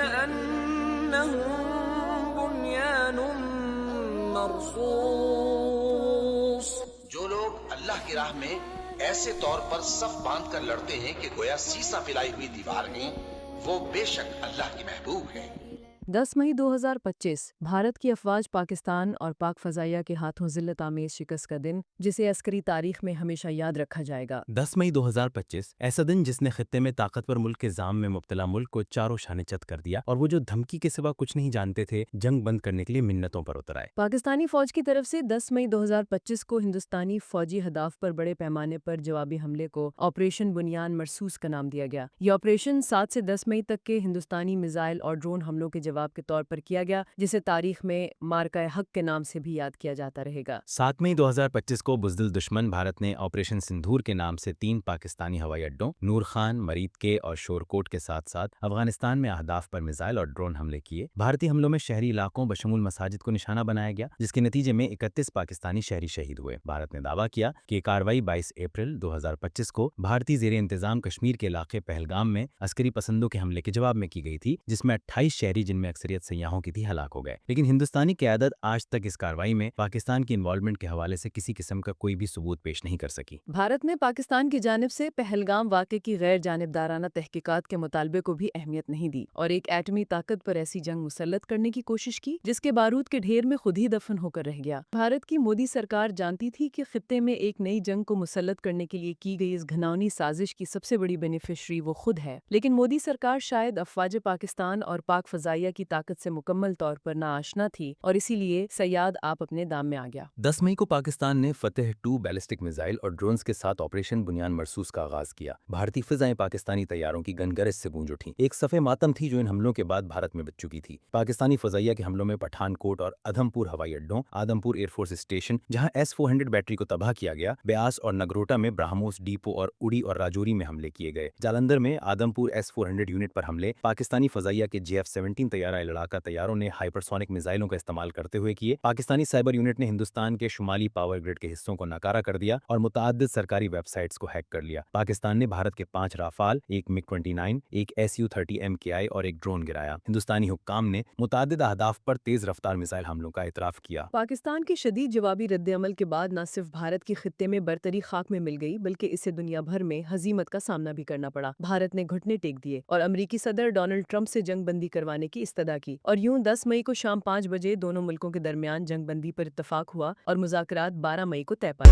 كأنهم بنيان مرصوص۔ جو لوگ اللہ کی راہ میں ایسے طور پر صف باندھ کر لڑتے ہیں کہ گویا سیسا پلائی ہوئی دیوار ہیں، وہ بے شک اللہ کی محبوب ہے۔ 10 مئی 2025 بھارت کی افواج پاکستان اور پاک فضائیہ کے ہاتھوں ذلت آمیز شکست کا دن، جسے عسکری تاریخ میں ہمیشہ یاد رکھا جائے گا۔ 10 مئی 2025 ایسا دن جس نے خطے میں طاقتور ملک کے زام میں مبتلا ملک کو چاروں شانے چت کر دیا، اور وہ جو دھمکی کے سوا کچھ نہیں جانتے تھے جنگ بند کرنے کے لیے منتوں پر اتر آئے۔ پاکستانی فوج کی طرف سے 10 مئی 2025 کو ہندوستانی فوجی اہداف پر بڑے پیمانے پر جوابی حملے کو آپریشن بنیان مرصوص کا نام دیا گیا۔ یہ آپریشن 7 سے 10 مئی تک کے ہندوستانی میزائل اور ڈرون حملوں کے جواب کے طور پر کیا گیا، جسے تاریخ میں مارکہ حق کے نام سے بھی یاد کیا جاتا رہے گا۔ 7 مئی 2025 کو بزدل دشمن بھارت نے آپریشن سندھور کے نام سے 3 پاکستانی ہوائی اڈوں نور خان، مرید کے اور شورکوٹ کے ساتھ ساتھ افغانستان میں اہداف پر میزائل اور ڈرون حملے کیے۔ بھارتی حملوں میں شہری علاقوں بشمول مساجد کو نشانہ بنایا گیا، جس کے نتیجے میں 31 پاکستانی شہری شہید ہوئے۔ بھارت نے دعویٰ کیا کہ یہ کارروائی 22 اپریل 2025 کو بھارتی زیر انتظام کشمیر کے علاقے پہلگام میں عسکری پسندوں کے حملے کے جواب میں کی گئی تھی، جس میں 28 شہری، جن میں اکثریت سیاحوں کی تھی، ہلاک ہو گئے۔ لیکن ہندوستانی قیادت آج تک اس کارروائی میں پاکستان کی انوالومنٹ کے حوالے سے کسی قسم کا کوئی بھی ثبوت پیش نہیں کر سکی۔ بھارت نے پاکستان کی جانب سے پہلگام واقعے کی غیر جانبدارانہ تحقیقات کے مطالبے کو بھی اہمیت نہیں دی اور ایک ایٹمی طاقت پر ایسی جنگ مسلط کرنے کی کوشش کی جس کے بارود کے ڈھیر میں خود ہی دفن ہو کر رہ گیا۔ بھارت کی مودی سرکار جانتی تھی کہ خطے میں ایک نئی جنگ کو مسلط کرنے کے لیے کی گئی اس گھناؤنی سازش کی سب سے بڑی بینیفیشری وہ خود ہے، لیکن مودی سرکار شاید افواج پاکستان اور پاک فضائیہ کی طاقت سے مکمل طور پر ناآشنا تھی، اور اسی لیے سیاد آپ اپنے دام میں آ گیا۔ 10 مئی کو پاکستان نے فتح 2 بیلسٹک میزائل اور ڈرونز کے ساتھ آپریشن بنیان مرصوص کا آغاز کیا۔ بھارتی فضائیں پاکستانی طیاروں کی گنگرج سے گونج اٹھیں۔ ایک صف ماتم تھی جو ان حملوں کے بعد بھارت میں بچ چکی تھی۔ پاکستانی فضائیہ کے حملوں میں پٹھان کوٹ اور ادھم پور ہوائی اڈوں، آدم پور ایئر فورس اسٹیشن جہاں S-400 بیٹری کو تباہ کیا گیا، بیاس اور نگروٹا میں برہموس ڈیپو اور اڑی اور راجوری میں حملے کیے گئے۔ جالندھر میں آدم پور S-400 یونٹ پر حملے پاکستانی فضائیہ کے JF-17 طیارہ لڑاکا طیاروں نے ہائپرسونک میزائلوں کا استعمال کرتے ہوئے کیے۔ پاکستانی سائبر یونٹ نے ہندوستان کے شمالی پاور گرڈ کے حصوں کو ناکارہ کر دیا اور متعدد سرکاری ویب سائٹس کو ہیک کر لیا۔ پاکستان نے بھارت کے 5 رافال، ایک MiG-29، ایک Su-30 MKI اور ایک ڈرون گرایا۔ ہندوستانی حکام نے متعدد اہداف پر تیز رفتار میزائل حملوں کا اعتراف کیا۔ پاکستان کی شدید جوابی رد عمل کے بعد نہ صرف بھارت کی خطے میں برتری خاک میں مل گئی بلکہ اسے دنیا بھر میں ہزیمت کا سامنا بھی کرنا پڑا۔ بھارت نے گھٹنے ٹیک دیے اور امریکی صدر ڈونلڈ ٹرمپ سے جنگ بندی کروانے کی استدعا کی، اور یوں 10 مئی کو شام 5 بجے دونوں ملکوں کے درمیان جنگ بندی پر اتفاق ہوا اور مذاکرات 12 مئی کو طے پائے۔